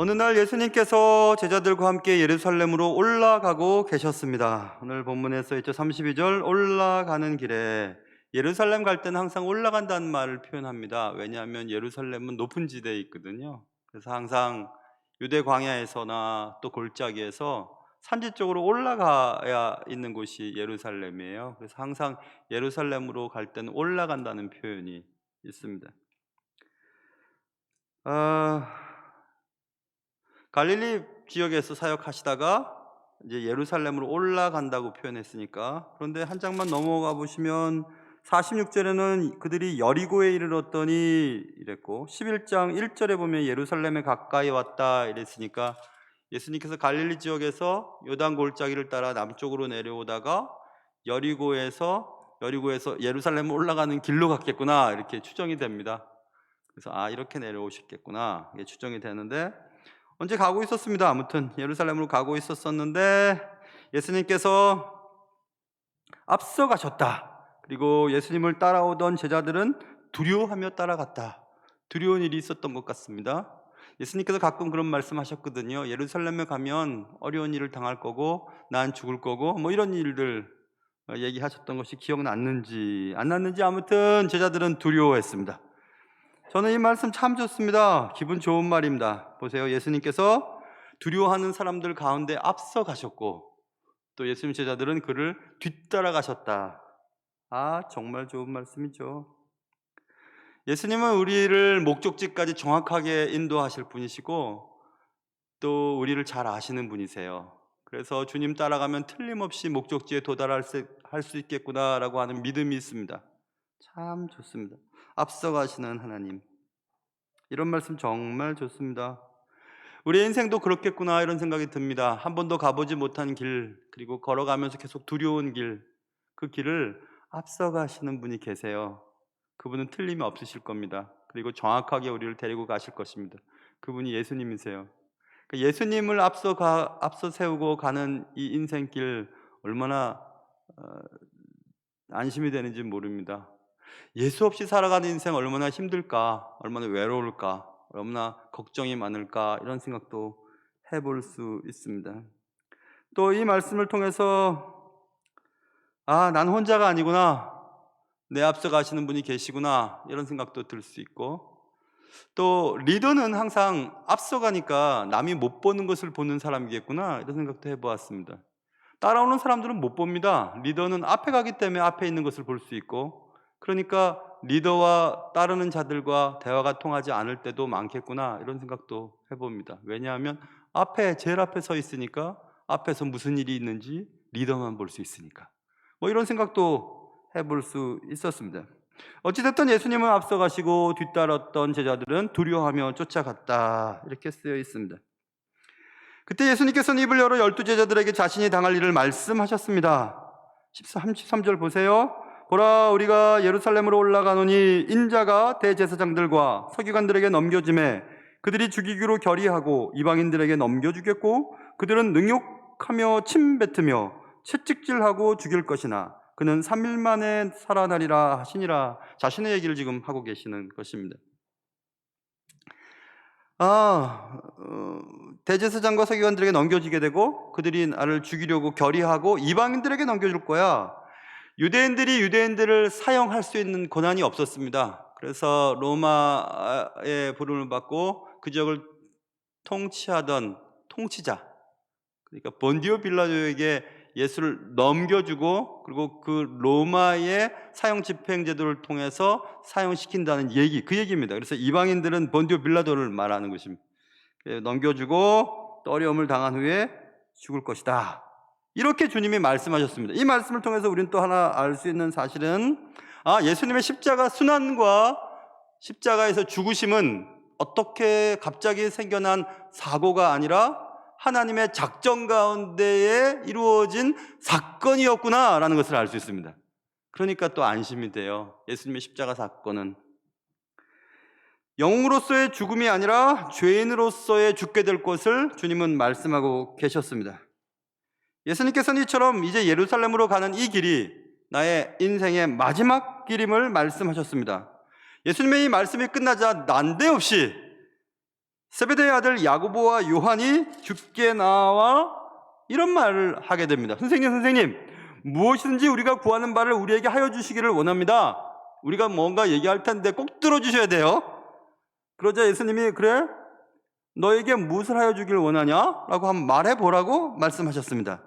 어느 날 예수님께서 제자들과 함께 예루살렘으로 올라가고 계셨습니다. 오늘 본문에서 있죠. 32절 올라가는 길에 예루살렘 갈 때는 항상 올라간다는 말을 표현합니다. 왜냐하면 예루살렘은 높은 지대에 있거든요. 그래서 항상 유대 광야에서나 또 골짜기에서 산지 쪽으로 올라가야 있는 곳이 예루살렘이에요. 그래서 항상 예루살렘으로 갈 때는 올라간다는 표현이 있습니다. 아, 갈릴리 지역에서 사역하시다가 이제 예루살렘으로 올라간다고 표현했으니까, 그런데 한 장만 넘어가 보시면 46절에는 그들이 여리고에 이르렀더니 이랬고, 11장 1절에 보면 예루살렘에 가까이 왔다 이랬으니까 예수님께서 갈릴리 지역에서 요단 골짜기를 따라 남쪽으로 내려오다가 여리고에서 예루살렘 올라가는 길로 갔겠구나, 이렇게 추정이 됩니다. 그래서 이렇게 내려오셨겠구나, 이게 추정이 되는데, 언제 가고 있었습니다. 아무튼 예루살렘으로 가고 있었는데 예수님께서 앞서 가셨다. 그리고 예수님을 따라오던 제자들은 두려워하며 따라갔다. 두려운 일이 있었던 것 같습니다. 예수님께서 가끔 그런 말씀하셨거든요. 예루살렘에 가면 어려운 일을 당할 거고 난 죽을 거고 뭐 이런 일들 얘기하셨던 것이 기억났는지 안 났는지 아무튼 제자들은 두려워했습니다. 저는 이 말씀 참 좋습니다. 기분 좋은 말입니다. 보세요. 예수님께서 두려워하는 사람들 가운데 앞서 가셨고 또 예수님 제자들은 그를 뒤따라 가셨다. 정말 좋은 말씀이죠. 예수님은 우리를 목적지까지 정확하게 인도하실 분이시고 또 우리를 잘 아시는 분이세요. 그래서 주님 따라가면 틀림없이 목적지에 도달할 수 있겠구나라고 하는 믿음이 있습니다. 참 좋습니다. 앞서가시는 하나님, 이런 말씀 정말 좋습니다. 우리의 인생도 그렇겠구나 이런 생각이 듭니다. 한 번도 가보지 못한 길, 그리고 걸어가면서 계속 두려운 길, 그 길을 앞서가시는 분이 계세요. 그분은 틀림이 없으실 겁니다. 그리고 정확하게 우리를 데리고 가실 것입니다. 그분이 예수님이세요. 예수님을 앞서 세우고 가는 이 인생길, 얼마나 안심이 되는지 모릅니다. 예수 없이 살아가는 인생 얼마나 힘들까, 얼마나 외로울까, 얼마나 걱정이 많을까, 이런 생각도 해볼 수 있습니다. 또 이 말씀을 통해서 난 혼자가 아니구나, 내 앞서 가시는 분이 계시구나, 이런 생각도 들 수 있고, 또 리더는 항상 앞서가니까 남이 못 보는 것을 보는 사람이겠구나, 이런 생각도 해보았습니다. 따라오는 사람들은 못 봅니다. 리더는 앞에 가기 때문에 앞에 있는 것을 볼 수 있고, 그러니까 리더와 따르는 자들과 대화가 통하지 않을 때도 많겠구나, 이런 생각도 해봅니다. 왜냐하면 제일 앞에 서 있으니까 앞에서 무슨 일이 있는지 리더만 볼 수 있으니까, 뭐 이런 생각도 해볼 수 있었습니다. 어찌됐든 예수님은 앞서가시고 뒤따랐던 제자들은 두려워하며 쫓아갔다, 이렇게 쓰여 있습니다. 그때 예수님께서는 입을 열어 12제자들에게 자신이 당할 일을 말씀하셨습니다. 13절 보세요. 보라, 우리가 예루살렘으로 올라가노니 인자가 대제사장들과 서기관들에게 넘겨짐에 그들이 죽이기로 결의하고 이방인들에게 넘겨주겠고 그들은 능욕하며 침뱉으며 채찍질하고 죽일 것이나 그는 3일 만에 살아나리라 하시니라. 자신의 얘기를 지금 하고 계시는 것입니다. 대제사장과 서기관들에게 넘겨지게 되고 그들이 나를 죽이려고 결의하고 이방인들에게 넘겨줄 거야. 유대인들을 사형할 수 있는 권한이 없었습니다. 그래서 로마의 부름을 받고 그 지역을 통치하던 통치자, 그러니까 본디오 빌라도에게 예수를 넘겨주고 그리고 그 로마의 사형 집행 제도를 통해서 사형시킨다는 그 얘기입니다. 그래서 이방인들은 본디오 빌라도를 말하는 것입니다. 넘겨주고 또 어려움을 당한 후에 죽을 것이다, 이렇게 주님이 말씀하셨습니다. 이 말씀을 통해서 우리는 또 하나 알 수 있는 사실은 예수님의 십자가 순환과 십자가에서 죽으심은 어떻게 갑자기 생겨난 사고가 아니라 하나님의 작정 가운데에 이루어진 사건이었구나라는 것을 알 수 있습니다. 그러니까 또 안심이 돼요. 예수님의 십자가 사건은 영웅으로서의 죽음이 아니라 죄인으로서의 죽게 될 것을 주님은 말씀하고 계셨습니다. 예수님께서는 이처럼 이제 예루살렘으로 가는 이 길이 나의 인생의 마지막 길임을 말씀하셨습니다. 예수님의 이 말씀이 끝나자 난데없이 세베대의 아들 야고보와 요한이 죽게 나와 이런 말을 하게 됩니다. 선생님, 무엇이든지 우리가 구하는 바를 우리에게 하여 주시기를 원합니다. 우리가 뭔가 얘기할 텐데 꼭 들어주셔야 돼요. 그러자 예수님이 그래? 너에게 무엇을 하여 주기를 원하냐? 라고 한번 말해보라고 말씀하셨습니다.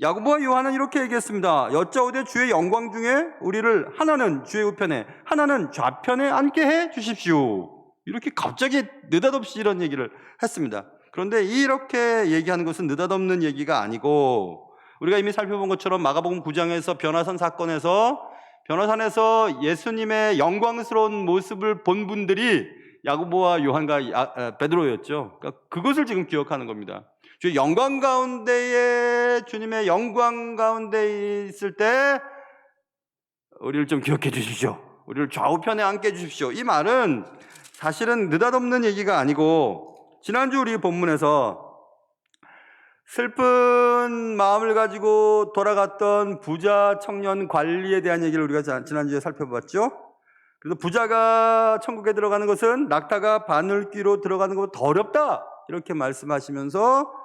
야고보와 요한은 이렇게 얘기했습니다. 여짜오되 주의 영광 중에 우리를 하나는 주의 우편에 하나는 좌편에 앉게 해 주십시오. 이렇게 갑자기 느닷없이 이런 얘기를 했습니다. 그런데 이렇게 얘기하는 것은 느닷없는 얘기가 아니고 우리가 이미 살펴본 것처럼 마가복음 9장에서 변화산 사건에서 변화산에서 예수님의 영광스러운 모습을 본 분들이 야고보와 요한과 베드로였죠. 그러니까 그것을 지금 기억하는 겁니다. 주의 영광 가운데에 주님의 영광 가운데 있을 때 우리를 좀 기억해 주십시오. 우리를 좌우편에 앉게 해 주십시오. 이 말은 사실은 느닷없는 얘기가 아니고 지난주 우리 본문에서 슬픈 마음을 가지고 돌아갔던 부자 청년 관리에 대한 얘기를 우리가 지난주에 살펴봤죠. 그래서 부자가 천국에 들어가는 것은 낙타가 바늘귀로 들어가는 것보다 더 어렵다 이렇게 말씀하시면서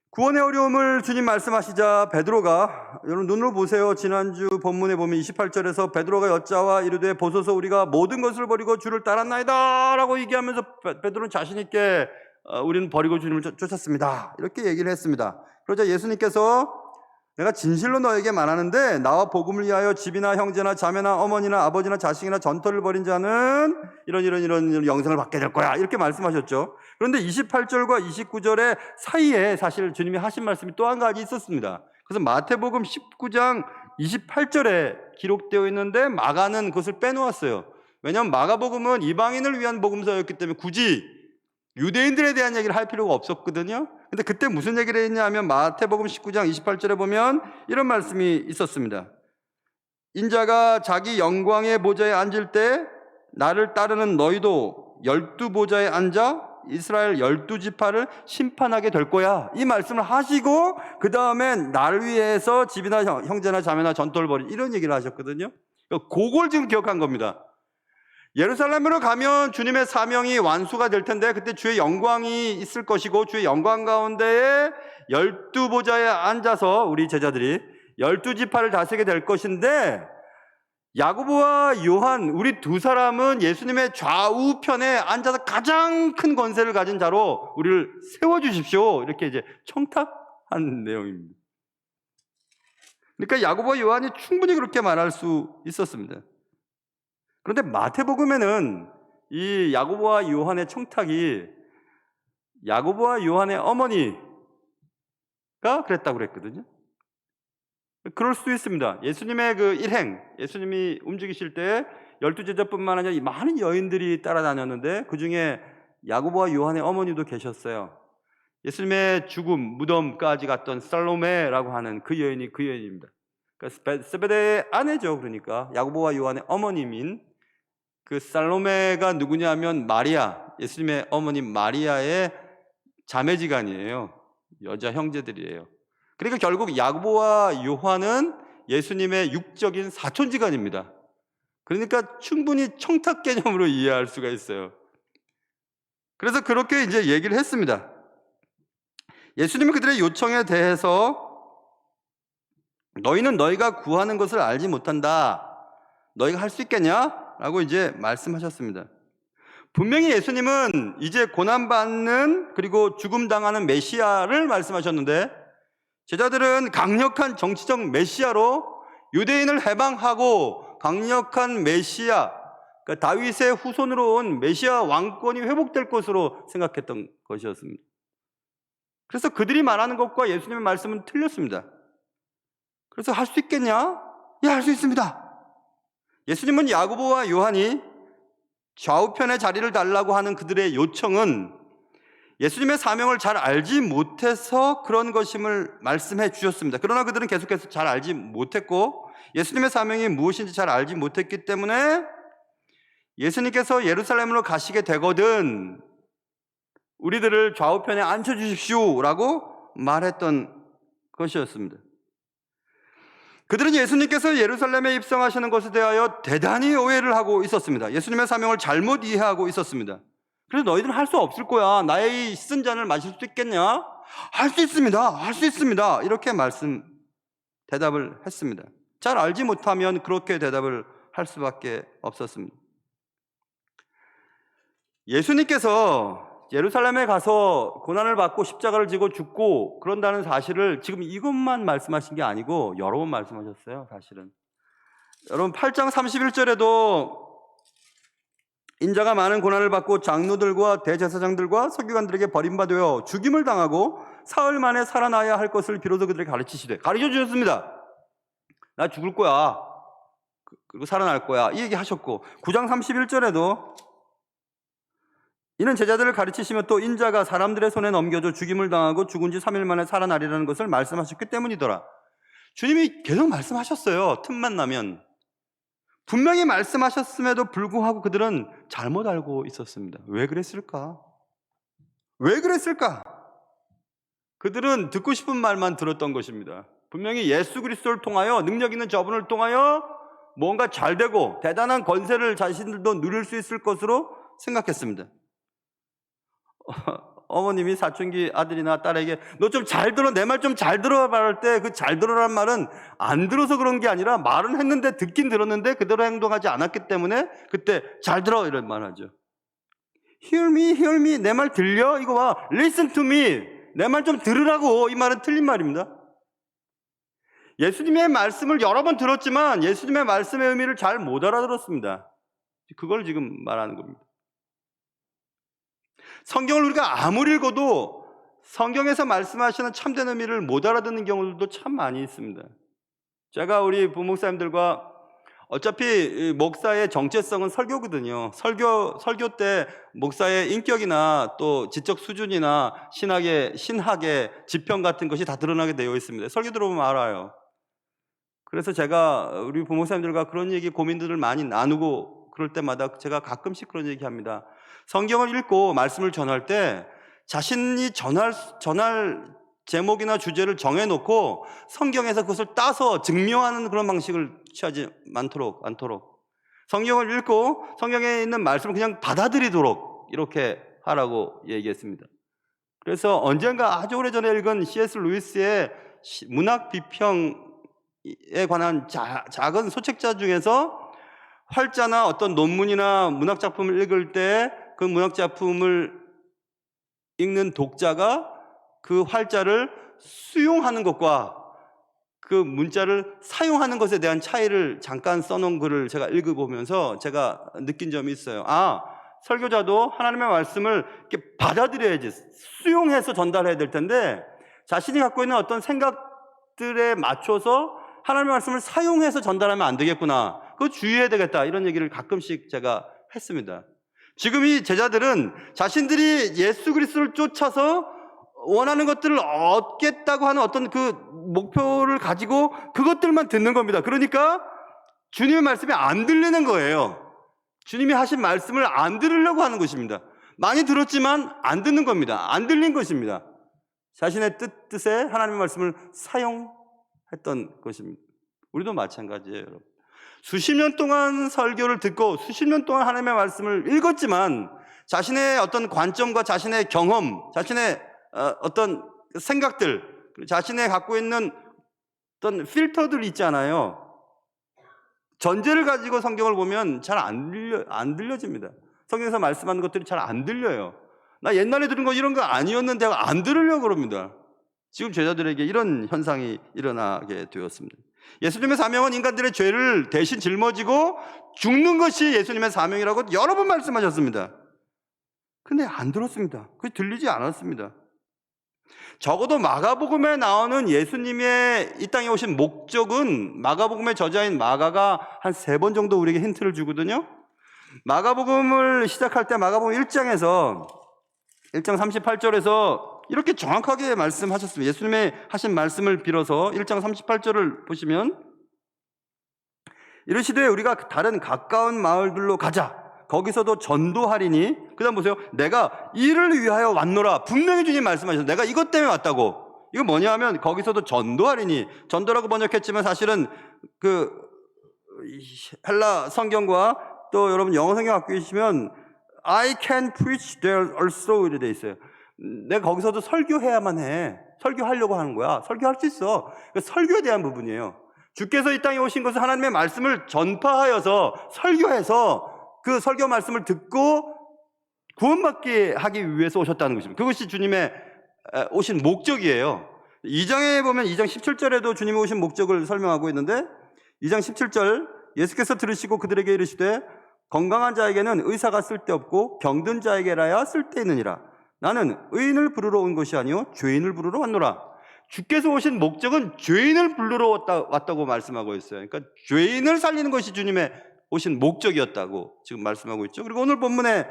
구원의 어려움을 주님 말씀하시자 베드로가, 여러분 눈으로 보세요. 지난주 본문에 보면 28절에서 베드로가 여짜와 이르되 보소서 우리가 모든 것을 버리고 주를 따랐나이다 라고 얘기하면서 베드로는 자신 있게 우리는 버리고 주님을 쫓았습니다 이렇게 얘기를 했습니다. 그러자 예수님께서 내가 진실로 너에게 말하는데 나와 복음을 위하여 집이나 형제나 자매나 어머니나 아버지나 자식이나 전토를 벌인 자는 이런 영생을 받게 될 거야 이렇게 말씀하셨죠. 그런데 28절과 29절의 사이에 사실 주님이 하신 말씀이 또 한 가지 있었습니다. 그래서 마태복음 19장 28절에 기록되어 있는데 마가는 그것을 빼놓았어요. 왜냐하면 마가복음은 이방인을 위한 복음서였기 때문에 굳이 유대인들에 대한 얘기를 할 필요가 없었거든요. 근데 그때 무슨 얘기를 했냐 하면 마태복음 19장 28절에 보면 이런 말씀이 있었습니다. 인자가 자기 영광의 보좌에 앉을 때 나를 따르는 너희도 12보좌에 앉아 이스라엘 12지파를 심판하게 될 거야. 이 말씀을 하시고 그 다음에 나를 위해서 집이나 형제나 자매나 전토를 벌인 이런 얘기를 하셨거든요. 그걸 지금 기억한 겁니다. 예루살렘으로 가면 주님의 사명이 완수가 될 텐데 그때 주의 영광이 있을 것이고 주의 영광 가운데에 12보좌에 앉아서 우리 제자들이 12지파를 다스리게 될 것인데 야고보와 요한 우리 두 사람은 예수님의 좌우편에 앉아서 가장 큰 권세를 가진 자로 우리를 세워주십시오 이렇게 이제 청탁한 내용입니다. 그러니까 야고보와 요한이 충분히 그렇게 말할 수 있었습니다. 그런데 마태복음에는 이 야고보와 요한의 청탁이 야고보와 요한의 어머니가 그랬다고 그랬거든요. 그럴 수도 있습니다. 예수님의 그 일행, 예수님이 움직이실 때 12제자뿐만 아니라 많은 여인들이 따라다녔는데 그 중에 야고보와 요한의 어머니도 계셨어요. 예수님의 죽음, 무덤까지 갔던 살로메라고 하는 그 여인이 그 여인입니다. 그러니까 세베대의 아내죠. 그러니까 야고보와 요한의 어머님인 그 살로메가 누구냐면 마리아, 예수님의 어머님 마리아의 자매지간이에요. 여자 형제들이에요. 그러니까 결국 야고보와 요한은 예수님의 육적인 사촌지간입니다. 그러니까 충분히 청탁 개념으로 이해할 수가 있어요. 그래서 그렇게 이제 얘기를 했습니다. 예수님은 그들의 요청에 대해서 너희는 너희가 구하는 것을 알지 못한다. 너희가 할 수 있겠냐? 라고 이제 말씀하셨습니다. 분명히 예수님은 이제 고난받는 그리고 죽음당하는 메시아를 말씀하셨는데 제자들은 강력한 정치적 메시아로 유대인을 해방하고 강력한 메시아, 그러니까 다윗의 후손으로 온 메시아 왕권이 회복될 것으로 생각했던 것이었습니다. 그래서 그들이 말하는 것과 예수님의 말씀은 틀렸습니다. 그래서 할 수 있겠냐? 예, 할 수 있습니다. 예수님은 야고보와 요한이 좌우편에 자리를 달라고 하는 그들의 요청은 예수님의 사명을 잘 알지 못해서 그런 것임을 말씀해 주셨습니다. 그러나 그들은 계속해서 잘 알지 못했고 예수님의 사명이 무엇인지 잘 알지 못했기 때문에 예수님께서 예루살렘으로 가시게 되거든 우리들을 좌우편에 앉혀주십시오 라고 말했던 것이었습니다. 그들은 예수님께서 예루살렘에 입성하시는 것에 대하여 대단히 오해를 하고 있었습니다. 예수님의 사명을 잘못 이해하고 있었습니다. 그래서 너희들은 할 수 없을 거야. 나의 쓴 잔을 마실 수 있겠냐? 할 수 있습니다. 할 수 있습니다. 이렇게 대답을 했습니다. 잘 알지 못하면 그렇게 대답을 할 수밖에 없었습니다. 예수님께서 예루살렘에 가서 고난을 받고 십자가를 지고 죽고 그런다는 사실을 지금 이것만 말씀하신 게 아니고 여러 번 말씀하셨어요. 사실은 여러분 8장 31절에도 인자가 많은 고난을 받고 장로들과 대제사장들과 서기관들에게 버림받아 죽임을 당하고 사흘 만에 살아나야 할 것을 비로소 그들에게 가르쳐 주셨습니다. 나 죽을 거야. 그리고 살아날 거야. 이 얘기 하셨고 9장 31절에도 이는 제자들을 가르치시며 또 인자가 사람들의 손에 넘겨져 죽임을 당하고 죽은 지 3일 만에 살아나리라는 것을 말씀하셨기 때문이더라. 주님이 계속 말씀하셨어요. 틈만 나면. 분명히 말씀하셨음에도 불구하고 그들은 잘못 알고 있었습니다. 왜 그랬을까? 왜 그랬을까? 그들은 듣고 싶은 말만 들었던 것입니다. 분명히 예수 그리스도를 통하여 능력 있는 저분을 통하여 뭔가 잘되고 대단한 권세를 자신들도 누릴 수 있을 것으로 생각했습니다. 어머님이 사춘기 아들이나 딸에게 너 좀 잘 들어, 내 말 좀 잘 들어 말할 때 그 잘 들어란 말은 안 들어서 그런 게 아니라 말은 했는데 듣긴 들었는데 그대로 행동하지 않았기 때문에 그때 잘 들어 이런 말 하죠. Hear me, hear me. 내 말 들려? 이거 봐. Listen to me. 내 말 좀 들으라고. 이 말은 틀린 말입니다. 예수님의 말씀을 여러 번 들었지만 예수님의 말씀의 의미를 잘 못 알아들었습니다. 그걸 지금 말하는 겁니다. 성경을 우리가 아무리 읽어도 성경에서 말씀하시는 참된 의미를 못 알아듣는 경우들도 참 많이 있습니다. 제가 우리 부목사님들과 어차피 목사의 정체성은 설교거든요. 설교 때 목사의 인격이나 또 지적 수준이나 신학의 지평 같은 것이 다 드러나게 되어 있습니다. 설교 들어보면 알아요. 그래서 제가 우리 부목사님들과 그런 얘기 고민들을 많이 나누고 그럴 때마다 제가 가끔씩 그런 얘기 합니다. 성경을 읽고 말씀을 전할 때 자신이 전할 제목이나 주제를 정해놓고 성경에서 그것을 따서 증명하는 그런 방식을 취하지 않도록 성경을 읽고 성경에 있는 말씀을 그냥 받아들이도록 이렇게 하라고 얘기했습니다. 그래서 언젠가 아주 오래전에 읽은 C.S. 루이스의 문학 비평에 관한 작은 소책자 중에서 활자나 어떤 논문이나 문학 작품을 읽을 때 그 문학 작품을 읽는 독자가 그 활자를 수용하는 것과 그 문자를 사용하는 것에 대한 차이를 잠깐 써놓은 글을 제가 읽어보면서 제가 느낀 점이 있어요. 설교자도 하나님의 말씀을 이렇게 받아들여야지, 수용해서 전달해야 될 텐데 자신이 갖고 있는 어떤 생각들에 맞춰서 하나님의 말씀을 사용해서 전달하면 안 되겠구나. 그거 주의해야 되겠다. 이런 얘기를 가끔씩 제가 했습니다. 지금 이 제자들은 자신들이 예수 그리스도를 쫓아서 원하는 것들을 얻겠다고 하는 어떤 그 목표를 가지고 그것들만 듣는 겁니다. 그러니까 주님의 말씀이 안 들리는 거예요. 주님이 하신 말씀을 안 들으려고 하는 것입니다. 많이 들었지만 안 듣는 겁니다. 안 들린 것입니다. 자신의 뜻에 하나님의 말씀을 사용했던 것입니다. 우리도 마찬가지예요, 여러분. 수십 년 동안 설교를 듣고 수십 년 동안 하나님의 말씀을 읽었지만 자신의 어떤 관점과 자신의 경험, 자신의 어떤 생각들, 자신의 갖고 있는 어떤 필터들이 있잖아요. 전제를 가지고 성경을 보면 잘 안 들려집니다. 성경에서 말씀하는 것들이 잘 안 들려요. 나 옛날에 들은 거 이런 거 아니었는데 안 들으려고 그럽니다. 지금 제자들에게 이런 현상이 일어나게 되었습니다. 예수님의 사명은 인간들의 죄를 대신 짊어지고 죽는 것이 예수님의 사명이라고 여러 번 말씀하셨습니다. 근데 안 들었습니다. 그게 들리지 않았습니다. 적어도 마가복음에 나오는 예수님의 이 땅에 오신 목적은 마가복음의 저자인 마가가 한 3번 정도 우리에게 힌트를 주거든요. 마가복음을 시작할 때 마가복음 1장 38절에서 이렇게 정확하게 말씀하셨습니다. 예수님의 하신 말씀을 빌어서 1장 38절을 보시면 이르시되 우리가 다른 가까운 마을들로 가자. 거기서도 전도하리니. 그 다음 보세요. 내가 이를 위하여 왔노라. 분명히 주님 말씀하셨어요. 내가 이것 때문에 왔다고. 이건 뭐냐 하면 거기서도 전도하리니. 전도라고 번역했지만 사실은 그 헬라 성경과 또 여러분 영어 성경 갖고 계시면 I can preach there also 이렇게 돼 있어요. 내가 거기서도 설교해야만 해. 설교하려고 하는 거야. 설교할 수 있어. 그러니까 설교에 대한 부분이에요. 주께서 이 땅에 오신 것은 하나님의 말씀을 전파하여서 설교해서 그 설교 말씀을 듣고 구원받게 하기 위해서 오셨다는 것입니다. 그것이 주님의 오신 목적이에요. 2장에 보면 2장 17절에도 주님이 오신 목적을 설명하고 있는데 2장 17절 예수께서 들으시고 그들에게 이르시되 건강한 자에게는 의사가 쓸데없고 병든 자에게라야 쓸데있느니라. 나는 의인을 부르러 온 것이 아니요 죄인을 부르러 왔노라. 주께서 오신 목적은 죄인을 부르러 왔다고 말씀하고 있어요. 그러니까 죄인을 살리는 것이 주님의 오신 목적이었다고 지금 말씀하고 있죠. 그리고 오늘 본문에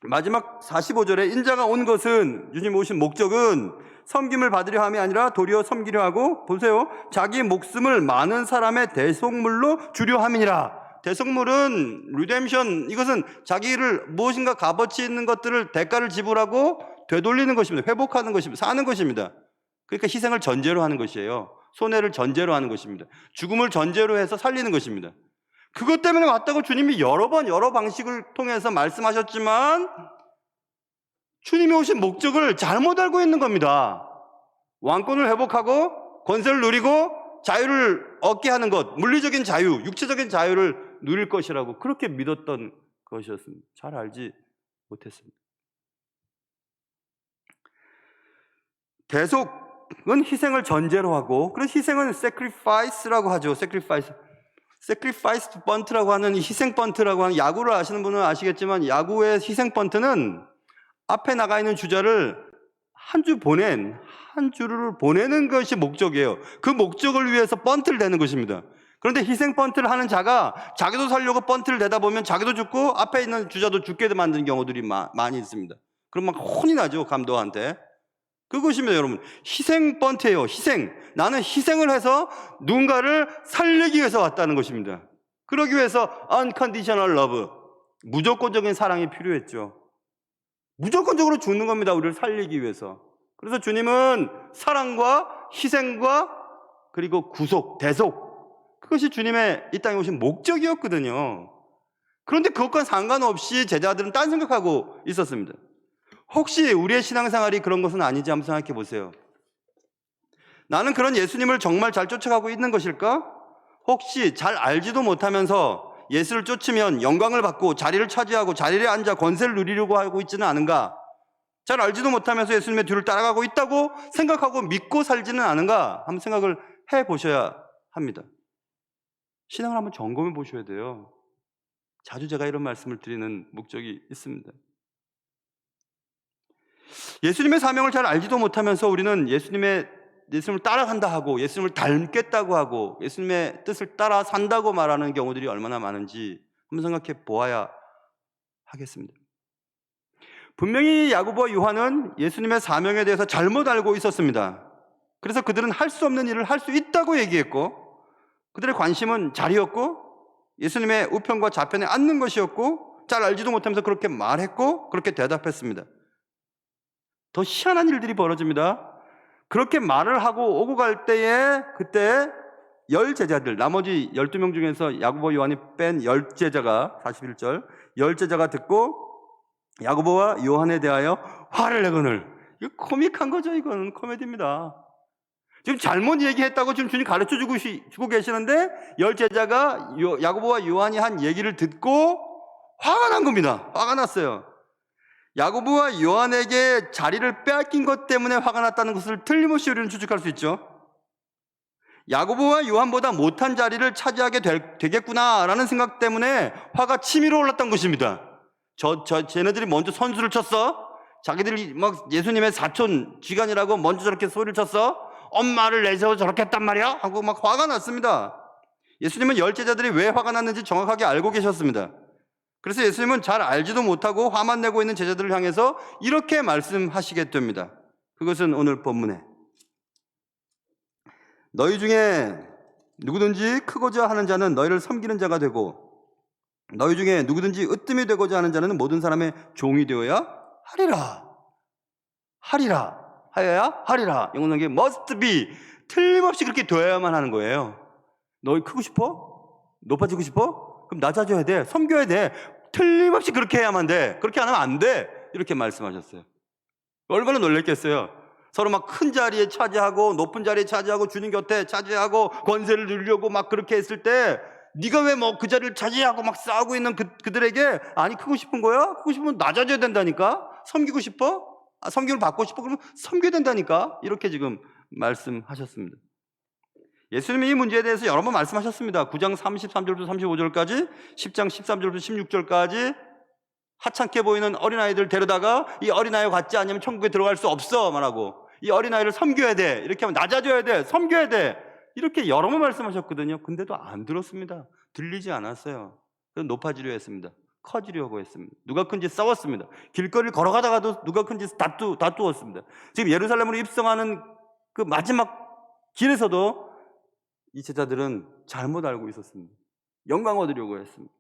마지막 45절에 인자가 온 것은 주님 오신 목적은 섬김을 받으려 함이 아니라 도리어 섬기려 하고 보세요. 자기 목숨을 많은 사람의 대속물로 주려 함이니라. 대속물은 리뎀션, 이것은 자기를 무엇인가 값어치 있는 것들을 대가를 지불하고 되돌리는 것입니다. 회복하는 것입니다. 사는 것입니다. 그러니까 희생을 전제로 하는 것이에요. 손해를 전제로 하는 것입니다. 죽음을 전제로 해서 살리는 것입니다. 그것 때문에 왔다고 주님이 여러 번 여러 방식을 통해서 말씀하셨지만 주님이 오신 목적을 잘못 알고 있는 겁니다. 왕권을 회복하고 권세를 누리고 자유를 얻게 하는 것, 물리적인 자유, 육체적인 자유를 누릴 것이라고 그렇게 믿었던 것이었습니다. 잘 알지 못했습니다. 대속은 희생을 전제로 하고, 그래서 희생은 sacrifice라고 하죠. sacrifice 번트라고 하는 희생 번트라고 하는, 야구를 아시는 분은 아시겠지만 야구의 희생 번트는 앞에 나가 있는 주자를 한 주를 보내는 것이 목적이에요. 그 목적을 위해서 번트를 내는 것입니다. 그런데 희생 번트를 하는 자가 자기도 살려고 번트를 내다 보면 자기도 죽고 앞에 있는 주자도 죽게 만드는 경우들이 많이 있습니다. 그럼 막 혼이 나죠, 감독한테. 그것입니다, 여러분. 희생 번트예요. 희생. 나는 희생을 해서 누군가를 살리기 위해서 왔다는 것입니다. 그러기 위해서 unconditional love, 무조건적인 사랑이 필요했죠. 무조건적으로 죽는 겁니다, 우리를 살리기 위해서. 그래서 주님은 사랑과 희생과 그리고 구속, 대속, 그것이 주님의 이 땅에 오신 목적이었거든요. 그런데 그것과 상관없이 제자들은 딴 생각하고 있었습니다. 혹시 우리의 신앙생활이 그런 것은 아닌지 한번 생각해 보세요. 나는 그런 예수님을 정말 잘 쫓아가고 있는 것일까? 혹시 잘 알지도 못하면서 예수를 쫓으면 영광을 받고 자리를 차지하고 자리에 앉아 권세를 누리려고 하고 있지는 않은가? 잘 알지도 못하면서 예수님의 뒤를 따라가고 있다고 생각하고 믿고 살지는 않은가? 한번 생각을 해 보셔야 합니다. 신앙을 한번 점검해 보셔야 돼요. 자주 제가 이런 말씀을 드리는 목적이 있습니다. 예수님의 사명을 잘 알지도 못하면서 우리는 예수님을 따라간다 하고 예수님을 닮겠다고 하고 예수님의 뜻을 따라 산다고 말하는 경우들이 얼마나 많은지 한번 생각해 보아야 하겠습니다. 분명히 야고보와 요한은 예수님의 사명에 대해서 잘못 알고 있었습니다. 그래서 그들은 할 수 없는 일을 할 수 있다고 얘기했고, 그들의 관심은 자리였고 예수님의 우편과 좌편에 앉는 것이었고, 잘 알지도 못하면서 그렇게 말했고 그렇게 대답했습니다. 더 희한한 일들이 벌어집니다. 그렇게 말을 하고 오고 갈 때에 그때 10제자들, 나머지 12명 중에서 야고보 요한이 뺀 10제자가 41절 10제자가 듣고 야고보와 요한에 대하여 화를 내거늘. 이거 코믹한 거죠. 이거는 코미디입니다. 지금 잘못 얘기했다고 지금 주님 가르쳐 주고 계시는데 10제자가 야고보와 요한이 한 얘기를 듣고 화가 난 겁니다. 화가 났어요. 야고보와 요한에게 자리를 빼앗긴 것 때문에 화가 났다는 것을 틀림없이 우리는 추측할 수 있죠. 야고보와 요한보다 못한 자리를 차지하게 되겠구나라는 생각 때문에 화가 치밀어 올랐던 것입니다. 쟤네들이 먼저 선수를 쳤어? 자기들이 막 예수님의 사촌 쥐간이라고 먼저 저렇게 소리를 쳤어? 엄마를 내세워 저렇게 했단 말이야? 하고 막 화가 났습니다. 예수님은 10제자들이 왜 화가 났는지 정확하게 알고 계셨습니다. 그래서 예수님은 잘 알지도 못하고 화만 내고 있는 제자들을 향해서 이렇게 말씀하시게 됩니다. 그것은 오늘 본문에 너희 중에 누구든지 크고자 하는 자는 너희를 섬기는 자가 되고 너희 중에 누구든지 으뜸이 되고자 하는 자는 모든 사람의 종이 되어야 하리라. 영어는 must be, 틀림없이 그렇게 되어야만 하는 거예요. 너희 크고 싶어? 높아지고 싶어? 그럼 낮아져야 돼. 섬겨야 돼. 틀림없이 그렇게 해야만 돼. 그렇게 안 하면 안 돼. 이렇게 말씀하셨어요. 얼마나 놀랐겠어요. 서로 막 큰 자리에 차지하고 높은 자리에 차지하고 주님 곁에 차지하고 권세를 누리려고 막 그렇게 했을 때 네가 왜 뭐 그 자리를 차지하고 막 싸우고 있는 그들에게 아니 크고 싶은 거야? 크고 싶으면 낮아져야 된다니까. 섬기고 싶어? 섬김을 받고 싶어? 그러면 섬겨야 된다니까. 이렇게 지금 말씀하셨습니다. 예수님이 이 문제에 대해서 여러 번 말씀하셨습니다. 9장 33절부터 35절까지, 10장 13절부터 16절까지 하찮게 보이는 어린아이들 데려다가 이 어린아이와 같지 않으면 천국에 들어갈 수 없어 말하고, 이 어린아이를 섬겨야 돼. 이렇게 하면 낮아져야 돼. 섬겨야 돼. 이렇게 여러 번 말씀하셨거든요. 근데도 안 들었습니다. 들리지 않았어요. 그래서 높아지려 했습니다. 커지려고 했습니다. 누가 큰지 싸웠습니다. 길거리를 걸어가다가도 누가 큰지 다투었습니다. 지금 예루살렘으로 입성하는 그 마지막 길에서도 이 제자들은 잘못 알고 있었습니다. 영광 얻으려고 했습니다.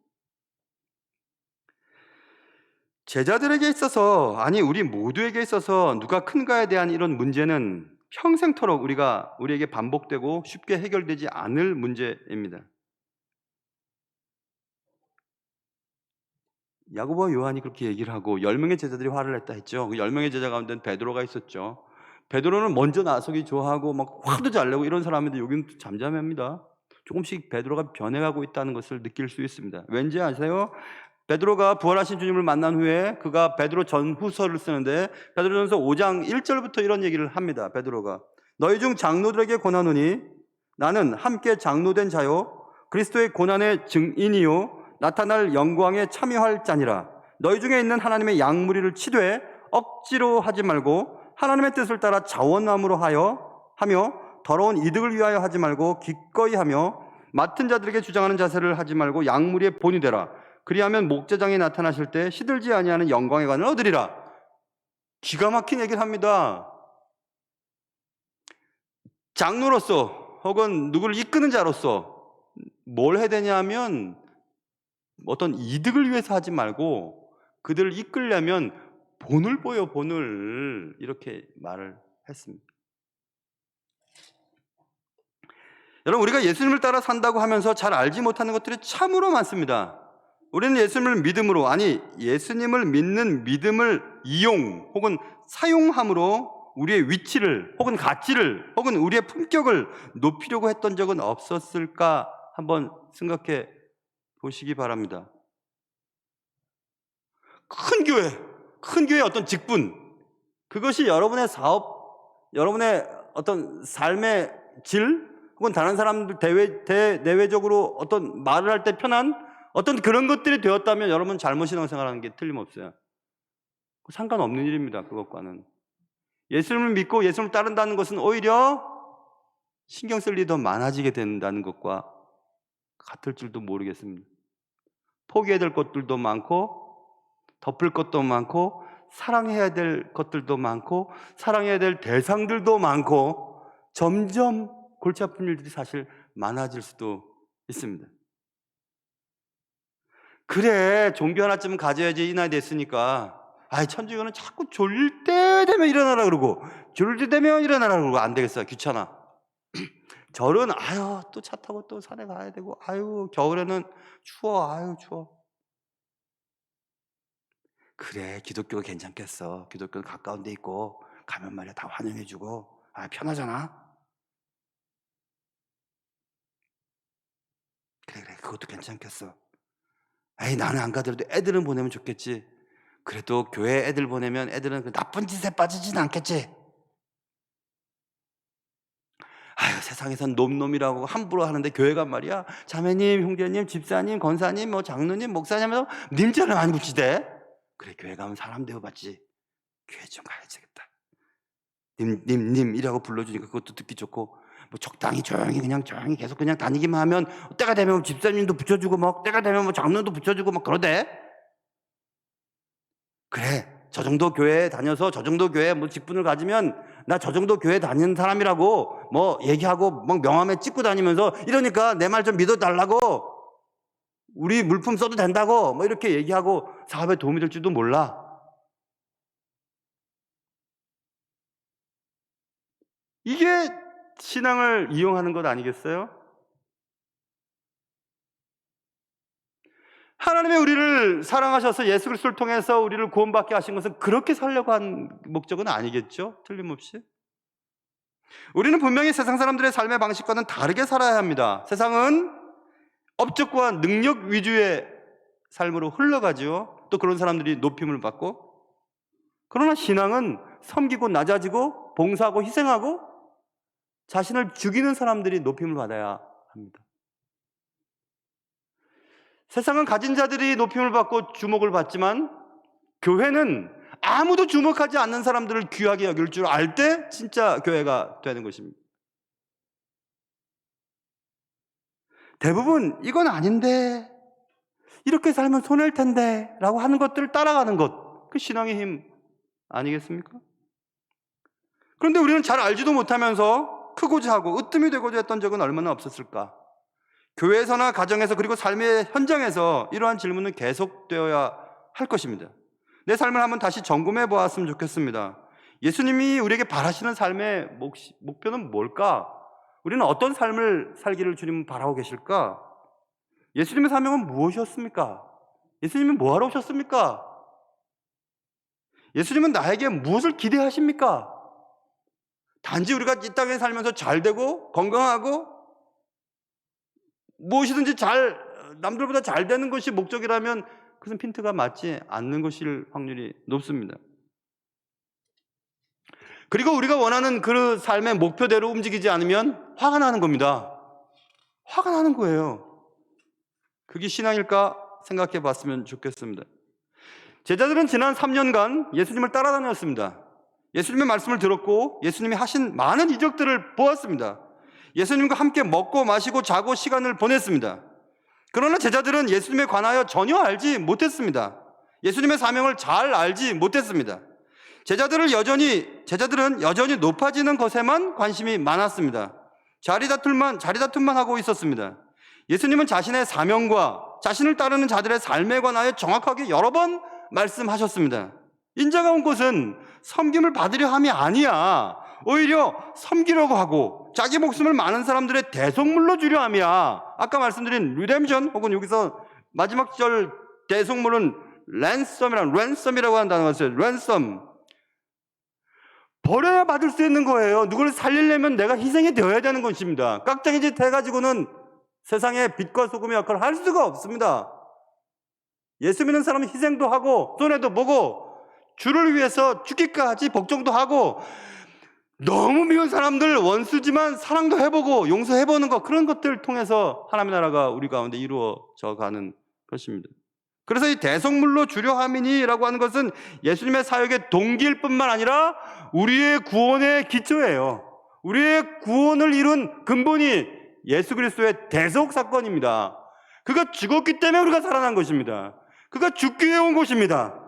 제자들에게 있어서, 아니 우리 모두에게 있어서 누가 큰가에 대한 이런 문제는 평생토록 우리에게 반복되고 쉽게 해결되지 않을 문제입니다. 야고보와 요한이 그렇게 얘기를 하고 10명의 제자들이 화를 냈다 했죠. 그 10명의 제자 가운데는 베드로가 있었죠. 베드로는 먼저 나서기 좋아하고 막 화도 잘 내고 이런 사람인데 여기는 잠잠합니다. 조금씩 베드로가 변해가고 있다는 것을 느낄 수 있습니다. 왠지 아세요? 베드로가 부활하신 주님을 만난 후에 그가 베드로 전후서를 쓰는데 베드로전서 5장 1절부터 이런 얘기를 합니다. 베드로가 너희 중 장로들에게 권하노니 나는 함께 장로된 자요 그리스도의 고난의 증인이요 나타날 영광에 참여할 자니라. 너희 중에 있는 하나님의 양무리를 치되 억지로 하지 말고 하나님의 뜻을 따라 자원함으로 하며 더러운 이득을 위하여 하지 말고 기꺼이 하며 맡은 자들에게 주장하는 자세를 하지 말고 양무리의 본이 되라. 그리하면 목자장이 나타나실 때 시들지 아니하는 영광의 관을 얻으리라. 기가 막힌 얘기를 합니다. 장로로서 혹은 누구를 이끄는 자로서 뭘 해야 되냐면 어떤 이득을 위해서 하지 말고 그들을 이끌려면 본을 보여, 본을. 이렇게 말을 했습니다. 여러분, 우리가 예수님을 따라 산다고 하면서 잘 알지 못하는 것들이 참으로 많습니다. 우리는 예수님을 믿음으로, 아니 예수님을 믿는 믿음을 이용 혹은 사용함으로 우리의 위치를 혹은 가치를 혹은 우리의 품격을 높이려고 했던 적은 없었을까 한번 생각해 보시기 바랍니다. 큰 교회의 어떤 직분, 그것이 여러분의 사업, 여러분의 어떤 삶의 질 혹은 다른 사람들 내외적으로 어떤 말을 할 때 편한 어떤 그런 것들이 되었다면 여러분 잘못 신앙생활하는 게 틀림없어요. 상관없는 일입니다. 그것과는. 예수님을 믿고 예수님을 따른다는 것은 오히려 신경 쓸 일이 더 많아지게 된다는 것과 같을 줄도 모르겠습니다. 포기해야 될 것들도 많고 덮을 것도 많고 사랑해야 될 것들도 많고 사랑해야 될 대상들도 많고 점점 골치 아픈 일들이 사실 많아질 수도 있습니다. 그래, 종교 하나쯤은 가져야지. 이 나이 됐으니까. 천주교는 자꾸 졸릴 때 되면 일어나라 그러고 졸릴 때 되면 일어나라 그러고 안 되겠어. 귀찮아. 절은 또 차 타고 또 산에 가야 되고 겨울에는 추워. 추워. 그래, 기독교가 괜찮겠어. 기독교는 가까운 데 있고 가면 말이야 다 환영해주고 편하잖아. 그래 그것도 괜찮겠어. 나는 안 가더라도 애들은 보내면 좋겠지. 그래도 교회 애들 보내면 애들은 그 나쁜 짓에 빠지진 않겠지. 세상에선 놈이라고 함부로 하는데 교회가 말이야 자매님, 형제님, 집사님, 권사님, 장로님, 목사님 하면서 님자를 많이 붙이대. 그래, 교회 가면 사람 대우받지. 교회 좀 가야겠다. 님이라고 불러주니까 그것도 듣기 좋고 적당히 조용히 계속 다니기만 하면 때가 되면 집사님도 붙여주고 때가 되면 장로도 붙여주고 그러대. 그래, 저 정도 교회에 다녀서 저 정도 교회에 직분을 가지면 나 저 정도 교회 다니는 사람이라고 얘기하고 명함에 찍고 다니면서 이러니까 내 말 좀 믿어달라고, 우리 물품 써도 된다고 이렇게 얘기하고 사업에 도움이 될지도 몰라. 이게 신앙을 이용하는 것 아니겠어요? 하나님이 우리를 사랑하셔서 예수 그리스도를 통해서 우리를 구원받게 하신 것은 그렇게 살려고 한 목적은 아니겠죠? 틀림없이. 우리는 분명히 세상 사람들의 삶의 방식과는 다르게 살아야 합니다. 세상은 업적과 능력 위주의 삶으로 흘러가지요. 또 그런 사람들이 높임을 받고, 그러나 신앙은 섬기고 낮아지고 봉사하고 희생하고 자신을 죽이는 사람들이 높임을 받아야 합니다. 세상은 가진 자들이 높임을 받고 주목을 받지만 교회는 아무도 주목하지 않는 사람들을 귀하게 여길 줄 알 때 진짜 교회가 되는 것입니다. 대부분 이건 아닌데, 이렇게 살면 손해일 텐데 라고 하는 것들을 따라가는 것, 그 신앙의 힘 아니겠습니까? 그런데 우리는 잘 알지도 못하면서 크고자 하고 으뜸이 되고자 했던 적은 얼마나 없었을까? 교회에서나 가정에서 그리고 삶의 현장에서 이러한 질문은 계속되어야 할 것입니다. 내 삶을 한번 다시 점검해 보았으면 좋겠습니다. 예수님이 우리에게 바라시는 삶의 목표는 뭘까? 우리는 어떤 삶을 살기를 주님은 바라고 계실까? 예수님의 사명은 무엇이었습니까? 예수님은 뭐하러 오셨습니까? 예수님은 나에게 무엇을 기대하십니까? 단지 우리가 이 땅에 살면서 잘되고 건강하고 무엇이든지 남들보다 잘 되는 것이 목적이라면 그것은 핀트가 맞지 않는 것일 확률이 높습니다. 그리고 우리가 원하는 그 삶의 목표대로 움직이지 않으면 화가 나는 겁니다. 화가 나는 거예요. 그게 신앙일까 생각해 봤으면 좋겠습니다. 제자들은 지난 3년간 예수님을 따라다녔습니다. 예수님의 말씀을 들었고 예수님이 하신 많은 이적들을 보았습니다. 예수님과 함께 먹고 마시고 자고 시간을 보냈습니다. 그러나 제자들은 예수님에 관하여 전혀 알지 못했습니다. 예수님의 사명을 잘 알지 못했습니다. 제자들은 여전히 높아지는 것에만 관심이 많았습니다. 자리다툼만 하고 있었습니다. 예수님은 자신의 사명과 자신을 따르는 자들의 삶에 관하여 정확하게 여러 번 말씀하셨습니다. 인자가 온 것은 섬김을 받으려 함이 아니야. 오히려 섬기려고 하고 자기 목숨을 많은 사람들의 대속물로 주려 함이야. 아까 말씀드린 리뎀션 혹은 여기서 마지막 절 대속물은 랜섬이라고 하는 단어가 있어요. 랜섬. 버려야 받을 수 있는 거예요. 누구를 살리려면 내가 희생이 되어야 되는 것입니다. 깍쟁이짓 해가지고는 세상에 빛과 소금의 역할을 할 수가 없습니다. 예수 믿는 사람은 희생도 하고 손해도 보고 주를 위해서 죽기까지 복종도 하고 너무 미운 사람들 원수지만 사랑도 해보고 용서해보는 것, 그런 것들을 통해서 하나님의 나라가 우리 가운데 이루어져 가는 것입니다. 그래서 이 대속물로 주려 함이니라고 하는 것은 예수님의 사역의 동기일 뿐만 아니라 우리의 구원의 기초예요. 우리의 구원을 이룬 근본이 예수 그리스도의 대속 사건입니다. 그가 죽었기 때문에 우리가 살아난 것입니다. 그가 죽기 위해 온 것입니다.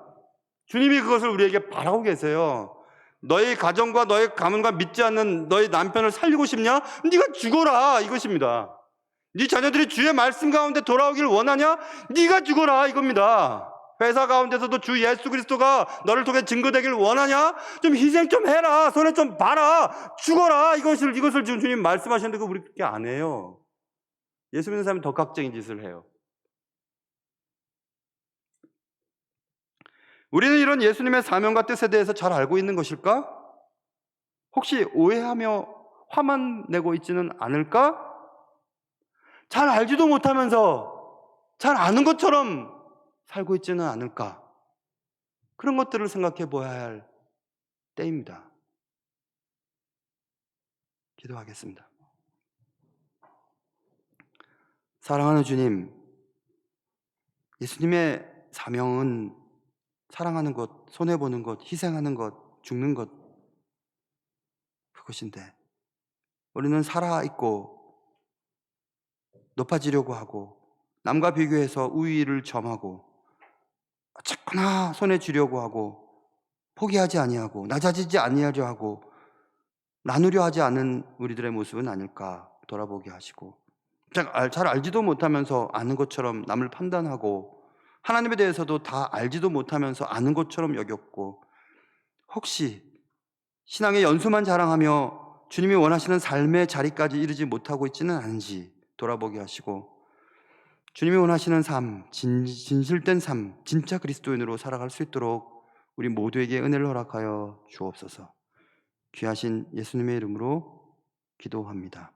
주님이 그것을 우리에게 바라고 계세요. 너희 가정과 너희 가문과 믿지 않는 너희 남편을 살리고 싶냐? 네가 죽어라, 이것입니다. 네 자녀들이 주의 말씀 가운데 돌아오기를 원하냐? 네가 죽어라, 이겁니다. 회사 가운데서도 주 예수 그리스도가 너를 통해 증거되기를 원하냐? 좀 희생 좀 해라, 손해 좀 봐라, 죽어라, 이것을 지금 주님 말씀하시는데 그거 우리 그렇게 안 해요. 예수 믿는 사람이 더 각쟁이 짓을 해요. 우리는 이런 예수님의 사명과 뜻에 대해서 잘 알고 있는 것일까? 혹시 오해하며 화만 내고 있지는 않을까? 잘 알지도 못하면서 잘 아는 것처럼 살고 있지는 않을까? 그런 것들을 생각해 보아야 할 때입니다. 기도하겠습니다. 사랑하는 주님, 예수님의 사명은 사랑하는 것, 손해보는 것, 희생하는 것, 죽는 것, 그것인데 우리는 살아있고 높아지려고 하고 남과 비교해서 우위를 점하고 어쨌거나 손에 쥐려고 하고 포기하지 아니하고 낮아지지 아니하려 하고 나누려 하지 않은 우리들의 모습은 아닐까 돌아보게 하시고, 잘 알지도 못하면서 아는 것처럼 남을 판단하고 하나님에 대해서도 다 알지도 못하면서 아는 것처럼 여겼고, 혹시 신앙의 연수만 자랑하며 주님이 원하시는 삶의 자리까지 이르지 못하고 있지는 않은지 돌아보게 하시고, 주님이 원하시는 삶, 진실된 삶, 진짜 그리스도인으로 살아갈 수 있도록 우리 모두에게 은혜를 허락하여 주옵소서. 귀하신 예수님의 이름으로 기도합니다.